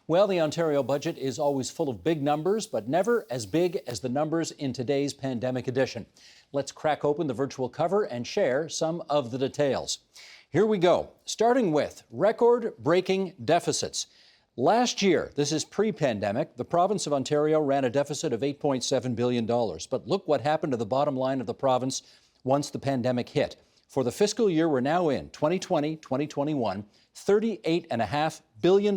Well, the Ontario budget is always full of big numbers, but never as big as the numbers in today's pandemic edition. Let's crack open the virtual cover and share some of the details. Here we go, starting with record-breaking deficits. Last year, this is pre-pandemic, the province of Ontario ran a deficit of $8.7 billion. But look what happened to the bottom line of the province once the pandemic hit. For the fiscal year we're now in, 2020-2021, $38.5 billion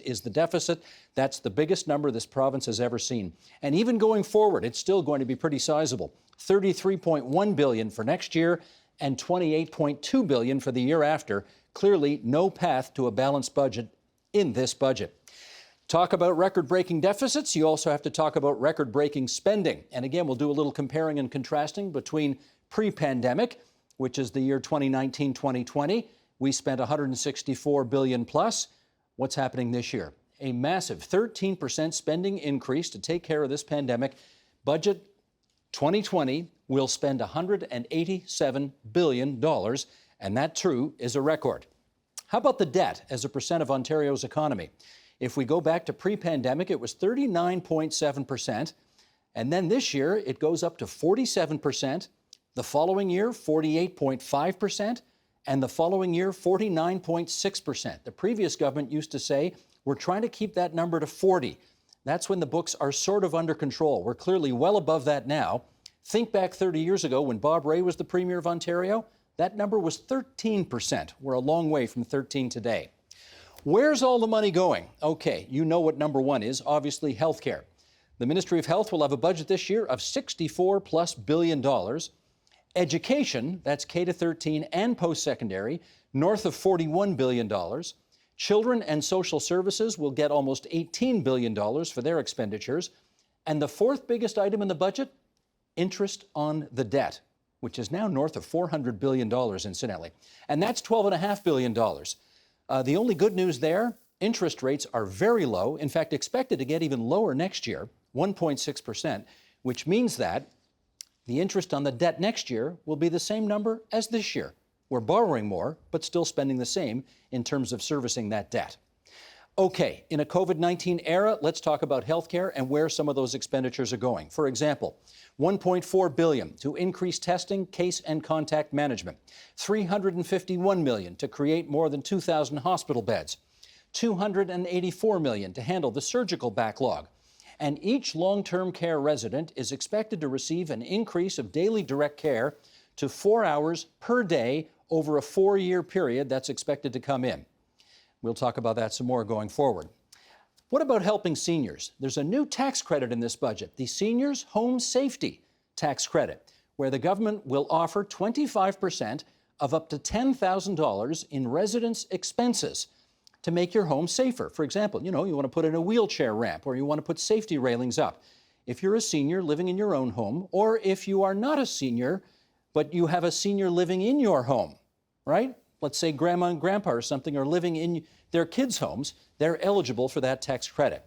is the deficit. That's the biggest number this province has ever seen. And even going forward, it's still going to be pretty sizable. $33.1 billion for next year and $28.2 billion for the year after. Clearly, no path to a balanced budget in this budget. Talk about record-breaking deficits, you also have to talk about record-breaking spending. And again, we'll do a little comparing and contrasting between pre-pandemic, which is the year 2019-2020. We spent $164 billion plus. What's happening this year? A massive 13% spending increase to take care of this pandemic. Budget 2020 will spend $187 billion, and that, too, is a record. How about the debt as a percent of Ontario's economy? If we go back to pre-pandemic, it was 39.7%, and then this year it goes up to 47%. The following year, 48.5%, and the following year, 49.6%. The previous government used to say, we're trying to keep that number to 40. That's when the books are sort of under control. We're clearly well above that now. Think back 30 years ago when Bob Rae was the Premier of Ontario. That number was 13%. We're a long way from 13 today. Where's all the money going? Okay, you know what number one is, obviously healthcare. The Ministry of Health will have a budget this year of $64+ billion. Education, that's K-13 and post-secondary, north of $41 billion. Children and social services will get almost $18 billion for their expenditures. And the fourth biggest item in the budget, interest on the debt, which is now north of $400 billion, incidentally. And that's $12.5 billion. The only good news there, interest rates are very low, in fact, expected to get even lower next year, 1.6%, which means that the interest on the debt next year will be the same number as this year. We're borrowing more, but still spending the same in terms of servicing that debt. Okay, in a COVID-19 era, let's talk about healthcare and where some of those expenditures are going. For example, $1.4 billion to increase testing, case and contact management, $351 million to create more than 2,000 hospital beds, $284 million to handle the surgical backlog. And each long-term care resident is expected to receive an increase of daily direct care to 4 hours per day over a 4-year period that's expected to come in. We'll talk about that some more going forward. What about helping seniors? There's a new tax credit in this budget, the Seniors Home Safety Tax Credit, where the government will offer 25% of up to $10,000 in residents' expenses to make your home safer. For example, you want to put in a wheelchair ramp or you want to put safety railings up. If you're a senior living in your own home, or if you are not a senior, but you have a senior living in your home, right? Let's say grandma and grandpa or something are living in their kids' homes, they're eligible for that tax credit.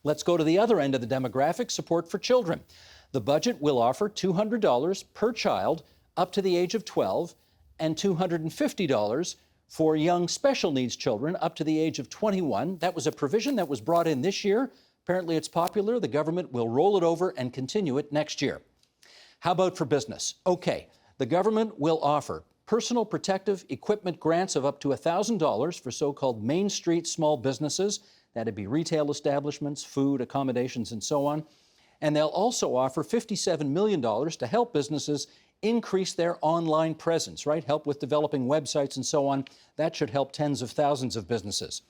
Let's go to the other end of the demographic, support for children. The budget will offer $200 per child up to the age of 12 and $250 for young special needs children up to the age of 21. That was a provision that was brought in this year. Apparently it's popular. The government will roll it over and continue it next year. How about for business? Okay, the government will offer personal protective equipment grants of up to $1,000 for so-called Main Street small businesses. That'd be retail establishments, food, accommodations, and so on. And they'll also offer $57 million to help businesses increase their online presence, right? Help with developing websites and so on. That should help tens of thousands of businesses.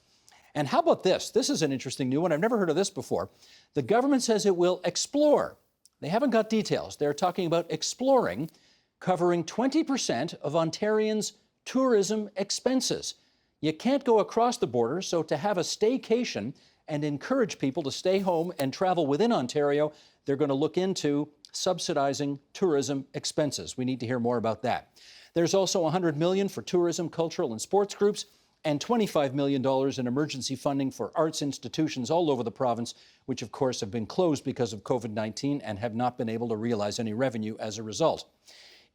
And how about this? This is an interesting new one. I've never heard of this before. The government says it will explore. They haven't got details. They're talking about exploring, covering 20% of Ontarians' tourism expenses. You can't go across the border, so to have a staycation and encourage people to stay home and travel within Ontario, they're going to look into subsidizing tourism expenses. We need to hear more about that. There's also $100 million for tourism, cultural and sports groups, and $25 million in emergency funding for arts institutions all over the province, which of course have been closed because of COVID-19 and have not been able to realize any revenue as a result.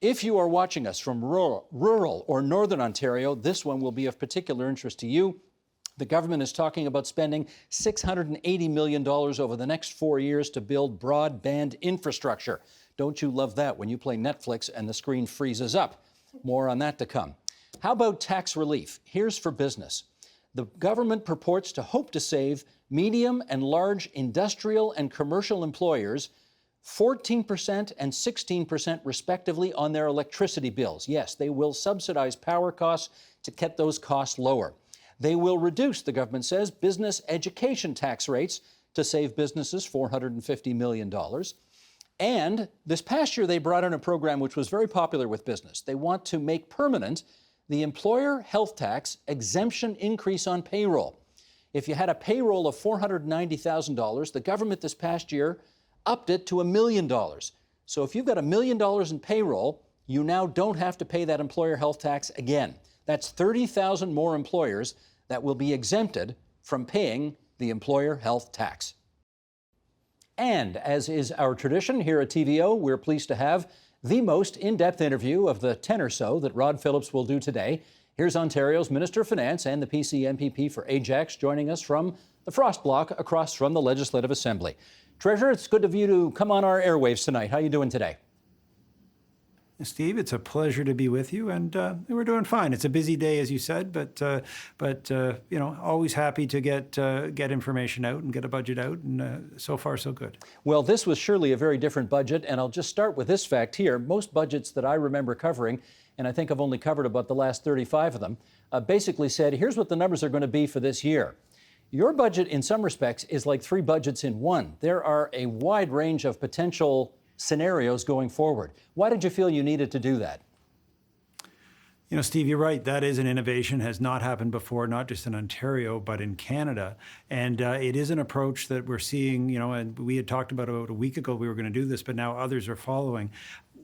If you are watching us from rural or northern Ontario, this one will be of particular interest to you. The government is talking about spending $680 million over the next 4 years to build broadband infrastructure. Don't you love that when you play Netflix and the screen freezes up? More on that to come. How about tax relief? Here's for business. The government purports to hope to save medium and large industrial and commercial employers 14% and 16% respectively on their electricity bills. Yes, they will subsidize power costs to get those costs lower. They will reduce, the government says, business education tax rates to save businesses $450 million. And this past year, they brought in a program which was very popular with business. They want to make permanent the employer health tax exemption increase on payroll. If you had a payroll of $490,000, the government this past year upped it to $1 million. So if you've got $1 million in payroll, you now don't have to pay that employer health tax again. That's 30,000 more employers that will be exempted from paying the employer health tax. And as is our tradition here at TVO, we're pleased to have the most in-depth interview of the 10 or so that Rod Phillips will do today. Here's Ontario's Minister of Finance and the PC MPP for Ajax joining us from the Frost Block across from the Legislative Assembly. Treasurer, it's good of you to come on our airwaves tonight. How are you doing today? Steve, it's a pleasure to be with you, and we're doing fine. It's a busy day, as you said, but you know, always happy to get information out and get a budget out, and so far so good. Well, this was surely a very different budget, and I'll just start with this fact here. Most budgets that I remember covering, and I think I've only covered about the last 35 of them, basically said, here's what the numbers are going to be for this year. Your budget, in some respects, is like 3 budgets in one. There are a wide range of potential scenarios going forward. Why did you feel you needed to do that? You know, Steve, you're right. That is an innovation, has not happened before, not just in Ontario, but in Canada. And it is an approach that we're seeing, you know, and we had talked about a week ago we were going to do this, but now others are following.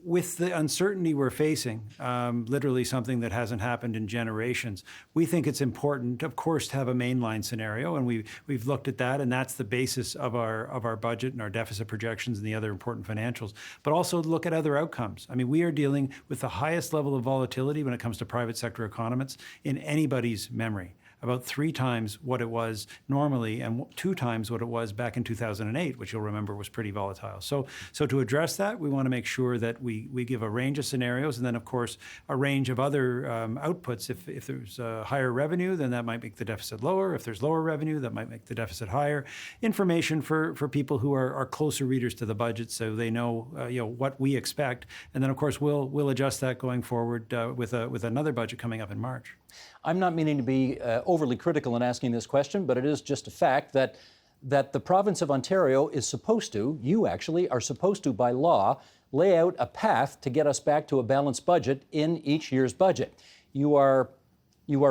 With the uncertainty we're facing, literally something that hasn't happened in generations, we think it's important, of course, to have a mainline scenario, and we've looked at that, and that's the basis of our budget and our deficit projections and the other important financials. But also look at other outcomes. I mean, we are dealing with the highest level of volatility when it comes to private sector economists in anybody's memory. About 3 times what it was normally and 2 times what it was back in 2008, which you'll remember was pretty volatile. So to address that, we want to make sure that we give a range of scenarios, and then, of course, a range of other outputs. If there's higher revenue, then that might make the deficit lower. If there's lower revenue, that might make the deficit higher. Information for people who are closer readers to the budget, so they know what we expect. And then, of course, we'll adjust that going forward with another budget coming up in March. I'm not meaning to be overly critical in asking this question, but it is just a fact that the province of Ontario is supposed to, you actually are supposed to, by law, lay out a path to get us back to a balanced budget in each year's budget. You are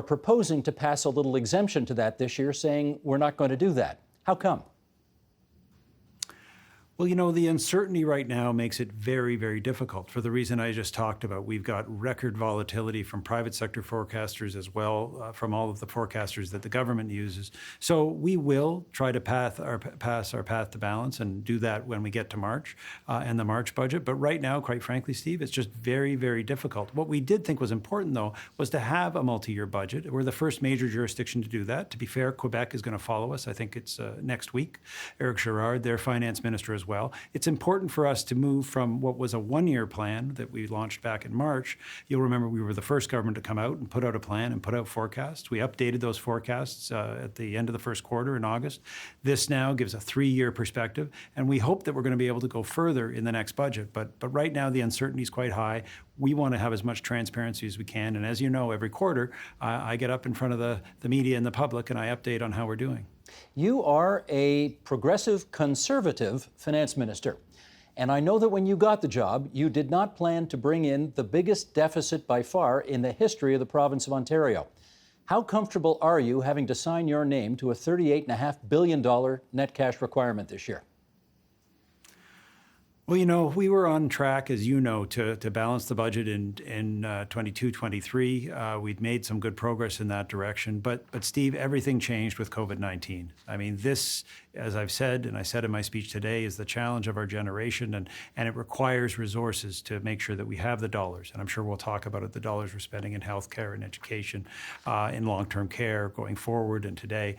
proposing to pass a little exemption to that this year, saying we're not going to do that. How come? Well, you know, the uncertainty right now makes it very, very difficult for the reason I just talked about. We've got record volatility from private sector forecasters as well, from all of the forecasters that the government uses. So we will try to pass our path to balance and do that when we get to March and the March budget. But right now, quite frankly, Steve, it's just very, very difficult. What we did think was important, though, was to have a multi-year budget. We're the first major jurisdiction to do that. To be fair, Quebec is going to follow us. I think it's next week. Eric Girard, their finance minister as well. It's important for us to move from what was a 1-year plan that we launched back in March. You'll remember we were the first government to come out and put out a plan and put out forecasts. We updated those forecasts at the end of the first quarter in August. This now gives a 3-year perspective, and we hope that we're going to be able to go further in the next budget. But right now the uncertainty is quite high. We want to have as much transparency as we can, and as you know, every quarter I get up in front of the media and the public and I update on how we're doing. You are a progressive conservative finance minister. And I know that when you got the job, you did not plan to bring in the biggest deficit by far in the history of the province of Ontario. How comfortable are you having to sign your name to a $38.5 billion net cash requirement this year? Well, we were on track, as you know, to balance the budget in 22, 23. We'd made some good progress in that direction. But Steve, everything changed with COVID-19. I mean, this, as I've said, and I said in my speech today, is the challenge of our generation, and it requires resources to make sure that we have the dollars. And I'm sure we'll talk about it, the dollars we're spending in healthcare and education, in long-term care going forward and today.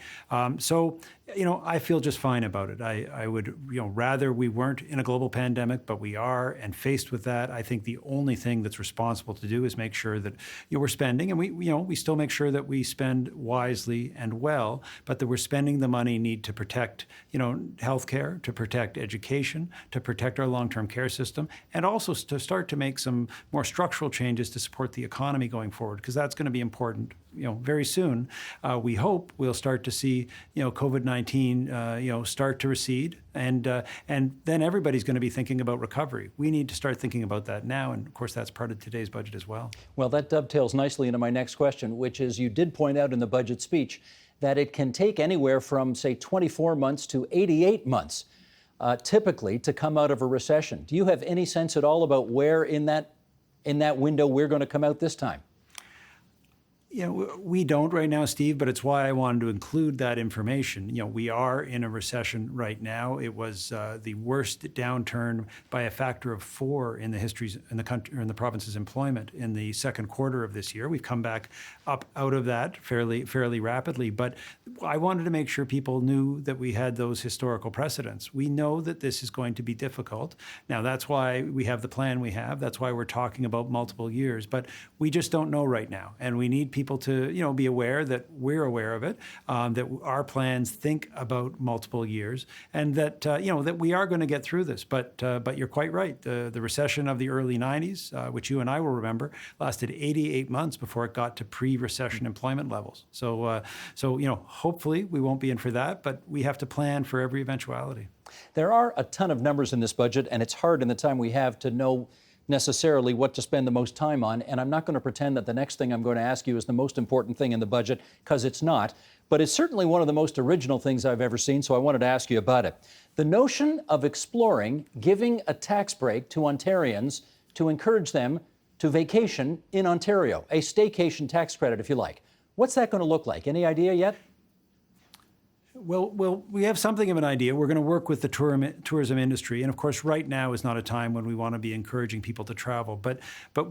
So, I feel just fine about it. I would, rather we weren't in a global pandemic, but we are, and faced with that, I think the only thing that's responsible to do is make sure that we're spending, and we still make sure that we spend wisely and well, but that we're spending the money need to protect, healthcare, to protect education, to protect our long-term care system, and also to start to make some more structural changes to support the economy going forward, because that's going to be important. Very soon, we hope we'll start to see, COVID-19, start to recede, and then everybody's going to be thinking about recovery. We need to start thinking about that now, and of course, that's part of today's budget as well. Well, that dovetails nicely into my next question, which is you did point out in the budget speech that it can take anywhere from, say, 24 months to 88 months, typically, to come out of a recession. Do you have any sense at all about where in that window we're going to come out this time? We don't right now, Steve, but it's why I wanted to include that information. We are in a recession right now. It was the worst downturn by a factor of 4 in the histories in the country, in the province's employment in the second quarter of this year. We've come back up out of that fairly rapidly, but I wanted to make sure people knew that we had those historical precedents. We know that this is going to be difficult. Now, that's why we have the plan we have. That's why we're talking about multiple years, but we just don't know right now, and we need people to be aware that we're aware of it, that our plans think about multiple years, and that that we are going to get through this. But you're quite right. The recession of the early 90s, which you and I will remember, lasted 88 months before it got to pre-recession employment levels. So hopefully we won't be in for that, but we have to plan for every eventuality. There are a ton of numbers in this budget, and it's hard in the time we have to know necessarily what to spend the most time on, and I'm not going to pretend that the next thing I'm going to ask you is the most important thing in the budget, because it's not, but it's certainly one of the most original things I've ever seen, so I wanted to ask you about it. The notion of exploring giving a tax break to Ontarians to encourage them to vacation in Ontario, a staycation tax credit, if you like. What's that going to look like? Any idea yet? Well, we have something of an idea. We're going to work with the tourism industry. And of course, right now is not a time when we want to be encouraging people to travel. But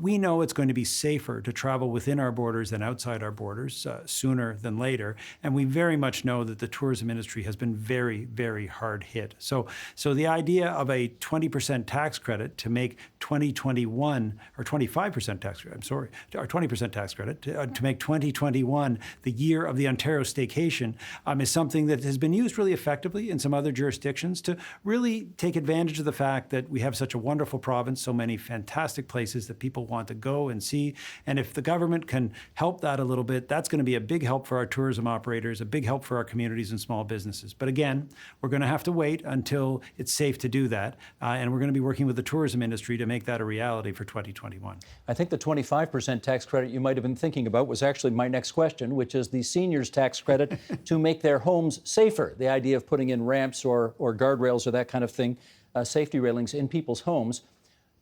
we know it's going to be safer to travel within our borders than outside our borders sooner than later. And we very much know that the tourism industry has been very, very hard hit. So the idea of a 20% tax credit to make 2021, or 25% tax credit, or 20% tax credit to make 2021 the year of the Ontario staycation is something that has been used really effectively in some other jurisdictions to really take advantage of the fact that we have such a wonderful province, so many fantastic places that people want to go and see. And if the government can help that a little bit, that's going to be a big help for our tourism operators, a big help for our communities and small businesses. But again, we're going to have to wait until it's safe to do that. And we're going to be working with the tourism industry to make that a reality for 2021. I think the 25% tax credit you might have been thinking about was actually my next question, which is the seniors tax credit to make their homes safer. The idea of putting in ramps or guardrails or that kind of thing, safety railings in people's homes.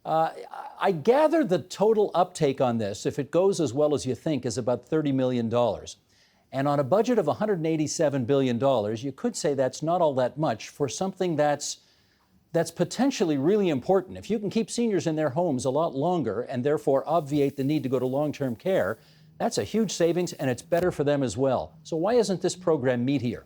I gather the total uptake on this, if it goes as well as you think, is about $30 million. And on a budget of $187 billion, you could say that's not all that much for something that's potentially really important. If you can keep seniors in their homes a lot longer and therefore obviate the need to go to long-term care, that's a huge savings, and it's better for them as well. So why isn't this program meatier?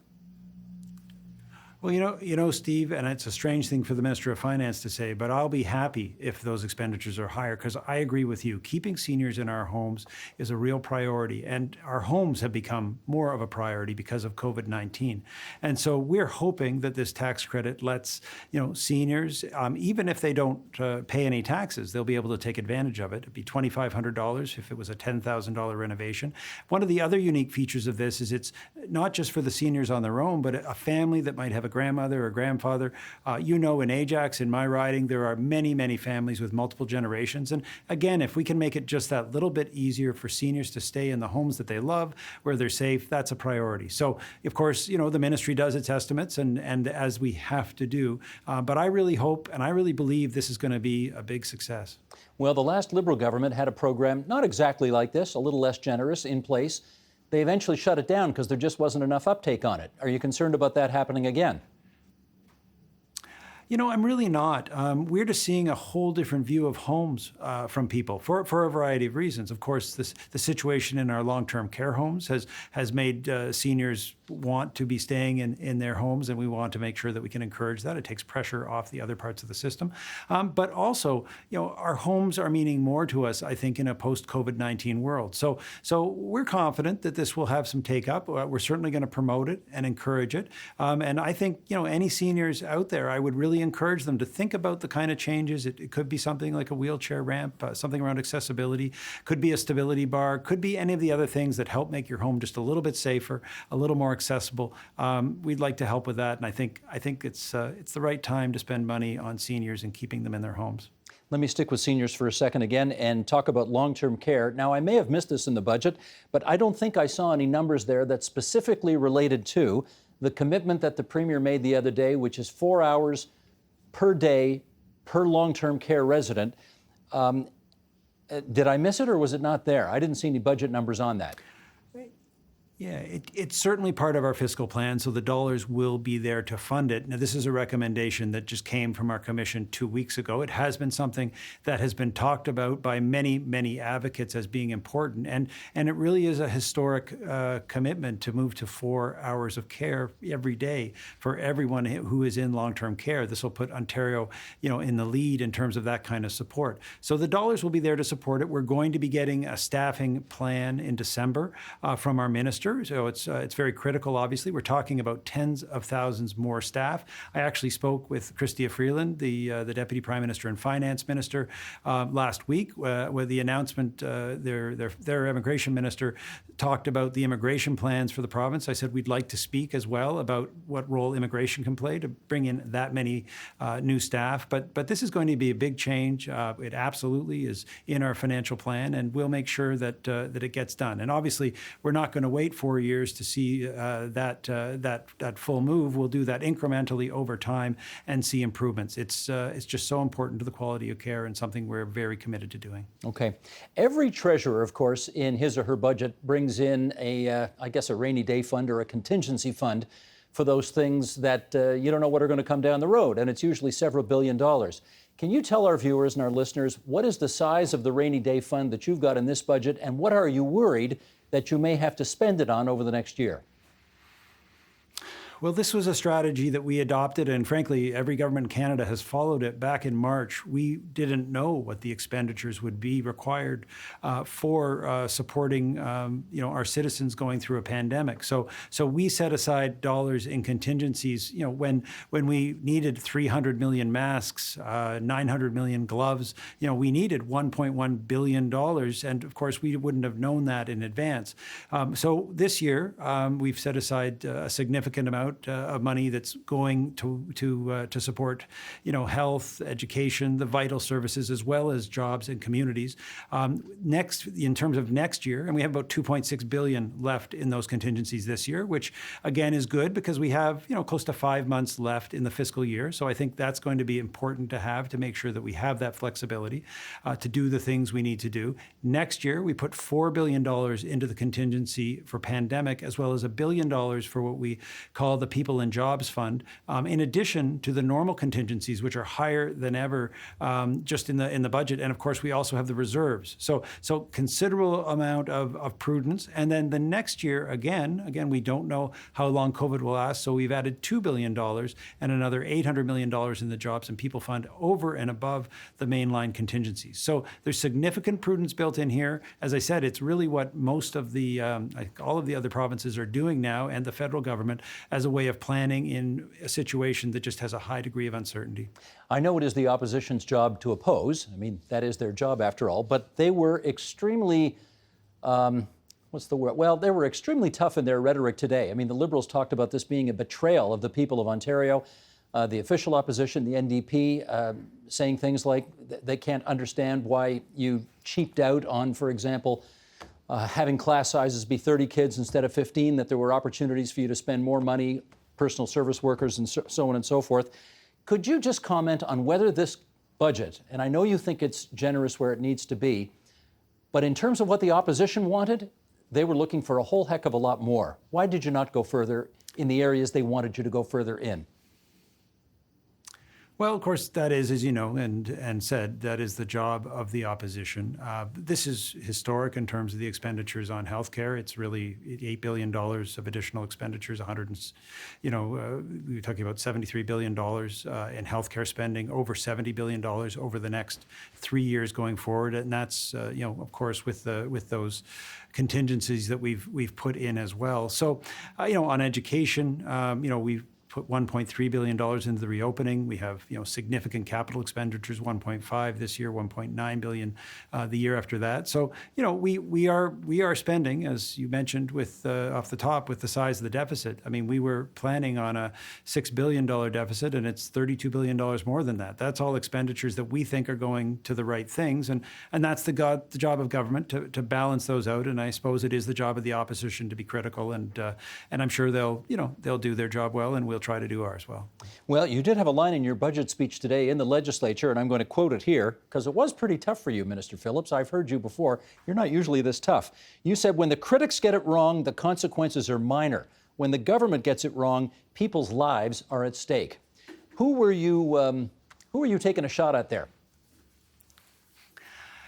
Well, Steve, and it's a strange thing for the Minister of Finance to say, but I'll be happy if those expenditures are higher, because I agree with you. Keeping seniors in our homes is a real priority, and our homes have become more of a priority because of COVID-19. And so we're hoping that this tax credit lets, seniors, even if they don't pay any taxes, they'll be able to take advantage of it. It'd be $2,500 if it was a $10,000 renovation. One of the other unique features of this is it's not just for the seniors on their own, but a family that might have a grandmother or grandfather. In Ajax, in my riding, there are many, many families with multiple generations. And again, if we can make it just that little bit easier for seniors to stay in the homes that they love, where they're safe, that's a priority. So, of course, the ministry does its estimates, and as we have to do. But I really hope and I really believe this is going to be a big success. Well, the last Liberal government had a program not exactly like this, a little less generous, in place. They eventually shut it down because there just wasn't enough uptake on it. Are you concerned about that happening again? I'm really not. We're just seeing a whole different view of homes from people for a variety of reasons. Of course, the situation in our long-term care homes has made seniors want to be staying in their homes, and we want to make sure that we can encourage that. It takes pressure off the other parts of the system. But also, our homes are meaning more to us, I think, in a post-COVID-19 world. So we're confident that this will have some take-up. We're certainly going to promote it and encourage it. And I think, any seniors out there, I would really encourage them to think about the kind of changes. It could be something like a wheelchair ramp, something around accessibility, could be a stability bar, could be any of the other things that help make your home just a little bit safer, a little more accessible. We'd like to help with that, and I think it's the right time to spend money on seniors and keeping them in their homes. Let me stick with seniors for a second again and talk about long-term care. Now, I may have missed this in the budget, but I don't think I saw any numbers there that specifically related to the commitment that the Premier made the other day, which is 4 hours per day per long-term care resident. Did I miss it, or was it not there? I didn't see any budget numbers on that. Yeah, it's certainly part of our fiscal plan, so the dollars will be there to fund it. Now, this is a recommendation that just came from our commission 2 weeks ago. It has been something that has been talked about by many, many advocates as being important, and it really is a historic commitment to move to 4 hours of care every day for everyone who is in long-term care. This will put Ontario, in the lead in terms of that kind of support. So the dollars will be there to support it. We're going to be getting a staffing plan in December from our minister. So it's very critical, obviously. We're talking about tens of thousands more staff. I actually spoke with Chrystia Freeland, the Deputy Prime Minister and Finance Minister, last week, with the announcement. Their immigration minister talked about the immigration plans for the province. I said we'd like to speak as well about what role immigration can play to bring in that many new staff. But this is going to be a big change. It absolutely is in our financial plan, and we'll make sure that it gets done. And obviously, we're not going to wait 4 years to see that full move. We'll do that incrementally over time and see improvements. It's just so important to the quality of care and something we're very committed to doing. Okay. Every treasurer, of course, in his or her budget brings in a rainy day fund or a contingency fund for those things that you don't know what are going to come down the road, and it's usually several $billion. Can you tell our viewers and our listeners what is the size of the rainy day fund that you've got in this budget, and what are you worried that you may have to spend it on over the next year? Well, this was a strategy that we adopted, and frankly, every government in Canada has followed it. Back in March, we didn't know what the expenditures would be required for supporting, our citizens going through a pandemic. So we set aside dollars in contingencies. When we needed 300 million masks, 900 million gloves, we needed $1.1 billion, and of course, we wouldn't have known that in advance. So this year, we've set aside a significant amount of money that's going to support, health, education, the vital services, as well as jobs and communities. Next, in terms of next year, and we have about $2.6 billion left in those contingencies this year, which again is good because we have, close to 5 months left in the fiscal year. So I think that's going to be important to have to make sure that we have that flexibility to do the things we need to do. Next year, we put $4 billion into the contingency for pandemic, as well as $1 billion for what we call the People and Jobs Fund, in addition to the normal contingencies, which are higher than ever just in the budget. And of course, we also have the reserves. So considerable amount of prudence. And then the next year, again, we don't know how long COVID will last. So we've added $2 billion and another $800 million in the Jobs and People Fund over and above the mainline contingencies. So there's significant prudence built in here. As I said, it's really what most of all of the other provinces are doing now, and the federal government, as a way of planning in a situation that just has a high degree of uncertainty. I know it is the opposition's job to oppose. I mean, that is their job after all, but they were extremely, what's the word? Well, they were extremely tough in their rhetoric today. I mean, the Liberals talked about this being a betrayal of the people of Ontario. The official opposition, the NDP, saying things like they can't understand why you cheaped out on, for example, having class sizes be 30 kids instead of 15, that there were opportunities for you to spend more money, personal service workers, and so on and so forth. Could you just comment on whether this budget, and I know you think it's generous where it needs to be, but in terms of what the opposition wanted, they were looking for a whole heck of a lot more. Why did you not go further in the areas they wanted you to go further in? Well, of course, that is, as you know, and said, that is the job of the opposition. This is historic in terms of the expenditures on healthcare. It's really $8 billion of additional expenditures, we were talking about $73 billion in healthcare spending, over $70 billion over the next 3 years going forward. And that's, of course, with those contingencies that we've put in as well. So, on education, we've put $1.3 billion into the reopening. We have, significant capital expenditures, 1.5 this year, 1.9 billion the year after that. So, we are spending, as you mentioned, with off the top, with the size of the deficit. I mean, we were planning on a $6 billion deficit, and it's $32 billion more than that. That's all expenditures that we think are going to the right things, and that's the job of government to balance those out. And I suppose it is the job of the opposition to be critical, and I'm sure they'll do their job well, and we'll try to do ours well. Well, you did have a line in your budget speech today in the legislature, and I'm going to quote it here because it was pretty tough for you, Minister Phillips. I've heard you before. You're not usually this tough. You said, when the critics get it wrong, the consequences are minor. When the government gets it wrong, people's lives are at stake. Who were you taking a shot at there?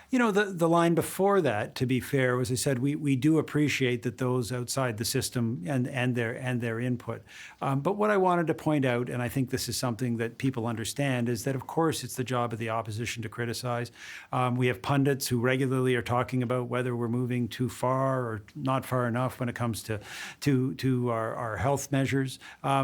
The line before that, to be fair, was I said we do appreciate that those outside the system and their input. But what I wanted to point out, and I think this is something that people understand, is that of course it's the job of the opposition to criticize. We have pundits who regularly are talking about whether we're moving too far or not far enough when it comes to our health measures.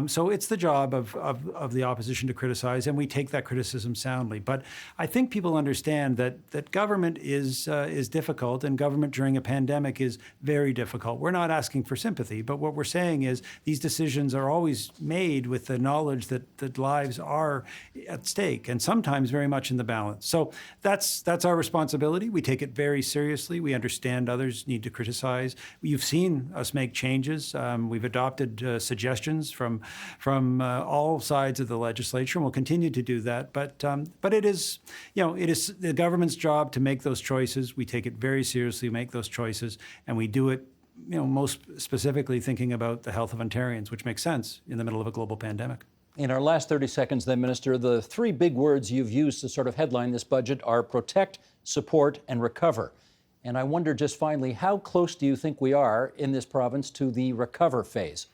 So it's the job of the opposition to criticize, and we take that criticism soundly. But I think people understand that government is difficult, and government during a pandemic is very difficult. We're not asking for sympathy, but what we're saying is these decisions are always made with the knowledge that lives are at stake, and sometimes very much in the balance. So that's our responsibility. We take it very seriously. We understand others need to criticize. You've seen us make changes. We've adopted suggestions from all sides of the legislature, and we'll continue to do that. But it is the government's job to make those choices. We take it very seriously, make those choices, and we do it, most specifically thinking about the health of Ontarians, which makes sense in the middle of a global pandemic. In our last 30 seconds then, Minister, the three big words you've used to sort of headline this budget are protect, support, and recover. And I wonder just finally, how close do you think we are in this province to the recover phase?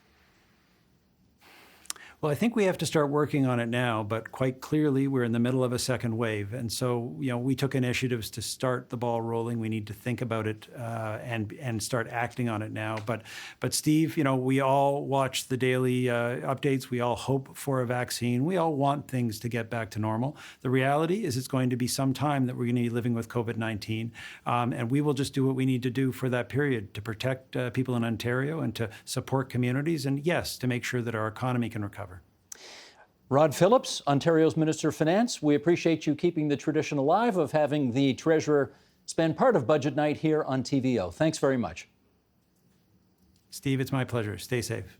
Well, I think we have to start working on it now, but quite clearly we're in the middle of a second wave. And so, we took initiatives to start the ball rolling. We need to think about it and start acting on it now. But Steve, we all watch the daily updates. We all hope for a vaccine. We all want things to get back to normal. The reality is it's going to be some time that we're going to be living with COVID-19. And we will just do what we need to do for that period to protect people in Ontario and to support communities. And yes, to make sure that our economy can recover. Rod Phillips, Ontario's Minister of Finance, we appreciate you keeping the tradition alive of having the Treasurer spend part of budget night here on TVO. Thanks very much. Steve, it's my pleasure. Stay safe.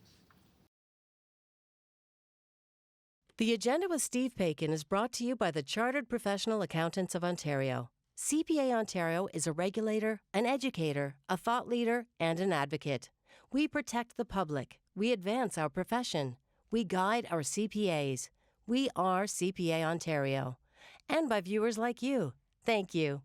The Agenda with Steve Paikin is brought to you by the Chartered Professional Accountants of Ontario. CPA Ontario is a regulator, an educator, a thought leader, and an advocate. We protect the public. We advance our profession. We guide our CPAs. We are CPA Ontario. And by viewers like you. Thank you.